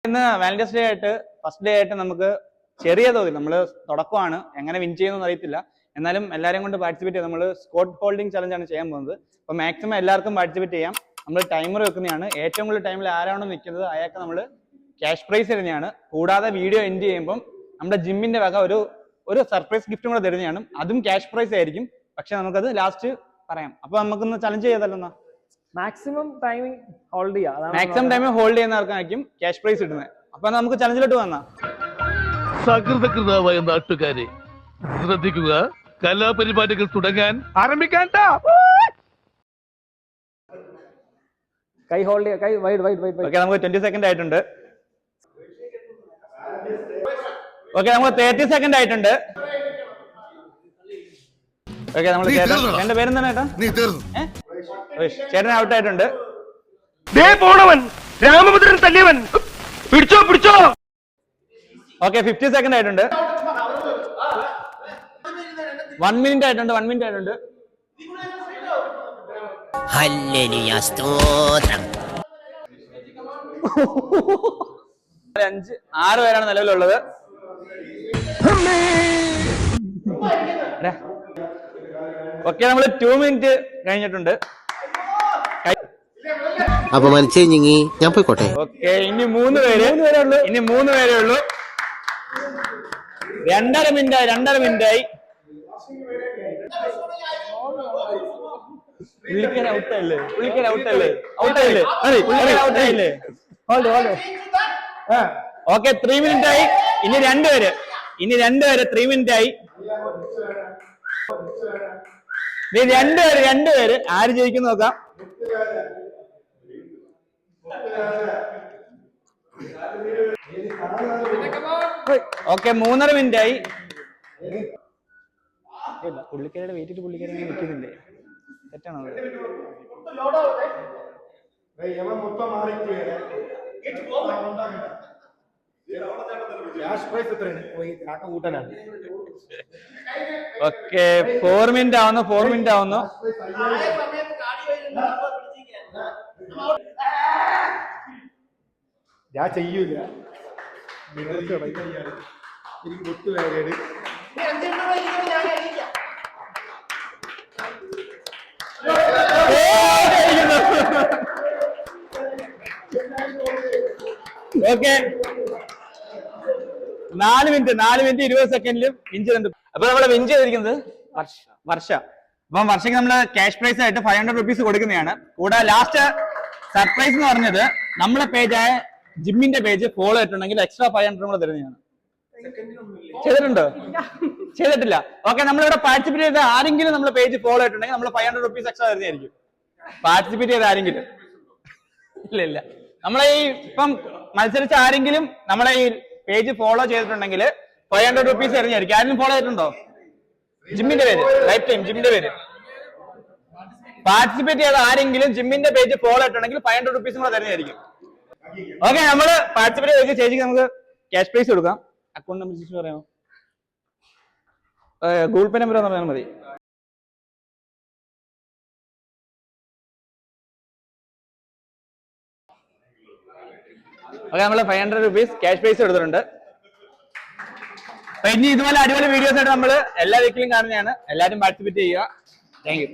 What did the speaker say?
ഇന്ന് Valentine's day ആയിട്ട് first day ആയിട്ട് നമുക്ക് ചെറിയ തോതിൽ നമ്മൾ തുടക്കമാണ്, എങ്ങനെ വിൻ ചെയ്യുമെന്ന് അറിയത്തില്ല. എന്നാലും എല്ലാവരെയും കൊണ്ട് പാർട്ടിസിപ്പേറ്റ് ചെയ്യാം. നമ്മൾ സ്കോട്ട് ഹോൾഡിംഗ് ചലഞ്ച് ആണ് ചെയ്യാൻ പോകുന്നത്. അപ്പോൾ മാക്സിമം എല്ലാവർക്കും പാർട്ടിസിപ്പേറ്റ് ചെയ്യാം. നമ്മൾ ടൈമർ വെക്കുന്നതാണ്. ഏറ്റവും കൂടുതൽ ടൈമിൽ ആരാണോ നിൽക്കുന്നത് അയാൾക്ക് നമ്മൾ ക്യാഷ് പ്രൈസ് തരുന്നതാണ്. കൂടാതെ വീഡിയോ എൻഡ് ചെയ്യുമ്പം നമ്മുടെ ജിമ്മിന്റെ വക ഒരു സർപ്രൈസ് ഗിഫ്റ്റും കൂടെ തരുന്നതാണ്. അതും ക്യാഷ് പ്രൈസ് ആയിരിക്കും. പക്ഷെ നമുക്കത് ലാസ്റ്റ് പറയാം. അപ്പൊ നമുക്കൊന്ന് ചലഞ്ച് ചെയ്തല്ലോ. മാക്സിമം ടൈമിംഗ് ഹോൾഡ് ചെയ്യാം. മാക്സിമം ടൈമിംഗ് ഹോൾഡ് ചെയ്യുന്ന ആർക്കായിരിക്കും ക്യാഷ് പ്രൈസ് കിട്ടുന്നത്. അപ്പൊ നമുക്ക് ചലഞ്ചിലോട്ട് വന്നാ. സകൃതകൃതമായ നാട്ടുകാരെ ശ്രദ്ധിക്കുക, കലാപരിപാടികൾ തുടങ്ങാൻ ആരംഭിക്കാൻ. കൈ ഹോൾഡ് ചെയ്യാം, കൈ വൈഡ് വൈഡ് വൈഡ്. ഓക്കെ, നമുക്ക് 20 സെക്കൻഡ് ആയിട്ടുണ്ട്. ഓക്കെ, നമുക്ക് 30 സെക്കൻഡ് ആയിട്ടുണ്ട്. ഓക്കെ, നമ്മൾ എന്റെ പേരെന്താണ് ചേട്ടാ? ചേട്ടൻ ഔട്ട് ആയിട്ടുണ്ട്. രാമഭദ്രൻ തല്ലിയവൻ, പിടിച്ചോ പിടിച്ചോ. ഓക്കെ, 50 സെക്കൻഡ് ആയിട്ടുണ്ട്. 1 മിനിറ്റ് ആയിട്ടുണ്ട്. 1 മിനിറ്റ് ആയിട്ടുണ്ട്. ഹല്ലേലൂയ, സ്തോത്രം. 5 6 പേരാണ് നിലവിലുള്ളത്. ഓക്കെ, നമ്മൾ 2 മിനിറ്റ് കഴിഞ്ഞിട്ടുണ്ട്. അപമാനിച്ചേ ഞങ്ങി, ഞാൻ പോയിക്കോട്ടെ. ഓക്കെ, ഇനി 3 പേരേ ഉള്ളൂ. 3 പേരേ ഉള്ളൂ. 2.5 മിനിറ്റായി. 2.5 മിനിറ്റായി. പുള്ളിക്കാരൻ ഔട്ടല്ലേ? ഓക്കെ, 3 മിനിറ്റ് ആയി. ഇനി 2 പേര്. 3 മിനിറ്റ് ആയി. ഇനി 2 പേര്. ആര് ജയിക്കും നോക്കാം. ഓക്കെ, 3.5 മിനിറ്റ് ആയി. പുള്ളിക്കാരുടെ വെയിറ്റ് പുള്ളിക്കാരെ നിൽക്കുന്നില്ലേ? തെറ്റാണോ? ഓക്കെ, 4 മിനിറ്റ് ആവുന്നു. 4 മിനിറ്റ് ആവുന്നു. ഞാൻ ചെയ്യൂല. എനിക്ക് ഒട്ടുവേദന. ഓക്കെ, 4 മിനിറ്റ് 20 സെക്കൻഡിലും വിൻ ചെയ്തിട്ടുണ്ട്. അപ്പൊ നമ്മളെ വിൻ ചെയ്തിരിക്കുന്നത് വർഷ. അപ്പം വർഷയ്ക്ക് നമ്മള് ക്യാഷ് പ്രൈസ് ആയിട്ട് 500 റുപ്പീസ് കൊടുക്കുന്നതാണ്. കൂടാതെ ലാസ്റ്റ് സർപ്രൈസ് എന്ന് പറഞ്ഞത് നമ്മളെ പേജായ ജിമ്മിന്റെ പേജ് ഫോളോ ചെയ്തിട്ടുണ്ടെങ്കിൽ എക്സ്ട്രാ 500 കൂടെ തരുന്നതാണ്. ചെയ്തിട്ടില്ല. ഓക്കെ, നമ്മളിവിടെ പാർട്ടിസിപ്പേറ്റ് ചെയ്ത ആരെങ്കിലും നമ്മളെ പേജ് ഫോളോ ചെയ്തിട്ടുണ്ടെങ്കിൽ നമ്മൾ 500 റുപ്പീസ് എക്സ്ട്രാ തരുന്നതായിരിക്കും. പാർട്ടിസിപ്പേറ്റ് ചെയ്ത ആരെങ്കിലും ഇല്ല. നമ്മളെ ഈ ഇപ്പം മത്സരിച്ച ആരെങ്കിലും നമ്മളെ ഈ പേജ് ഫോളോ ചെയ്തിട്ടുണ്ടെങ്കിൽ 500 റുപ്പീസ് തരുന്നതായിരിക്കും. ആരെങ്കിലും ഫോളോ ചെയ്തിട്ടുണ്ടോ? ജിമ്മിന്റെ പേര്, ലൈഫ് ടൈം ജിമ്മിന്റെ പേര്. പാർട്ടിസിപ്പേറ്റ് ചെയ്ത ആരെങ്കിലും ജിമ്മിന്റെ പേജ് ഫോളോ ചെയ്തിട്ടുണ്ടെങ്കിൽ 500 റുപ്പീസ് കൂടെ തരുന്നതായിരിക്കും. ഓക്കെ, നമ്മള് പാർട്ടിസിപ്പേറ്റ് ചെയ്ത ചേച്ചിക്ക് നമുക്ക് ക്യാഷ് പ്രൈസ് കൊടുക്കാം. അക്കൗണ്ട് നമ്പർ പറയാമോ? ഗൂഗിൾ പേ നമ്പർ പറഞ്ഞാൽ മതി. ഓക്കെ, നമ്മള് 500 റുപ്പീസ് ക്യാഷ് പ്രൈസ് എടുത്തിട്ടുണ്ട്. അപ്പൊ ഇനി ഇതുപോലെ അടിപൊളി വീഡിയോസ് ആയിട്ട് നമ്മള് എല്ലാ വീക്കിലും കാണുന്നതാണ്. എല്ലാവരും പാർട്ടിസിപ്പേറ്റ് ചെയ്യുക. Thank you.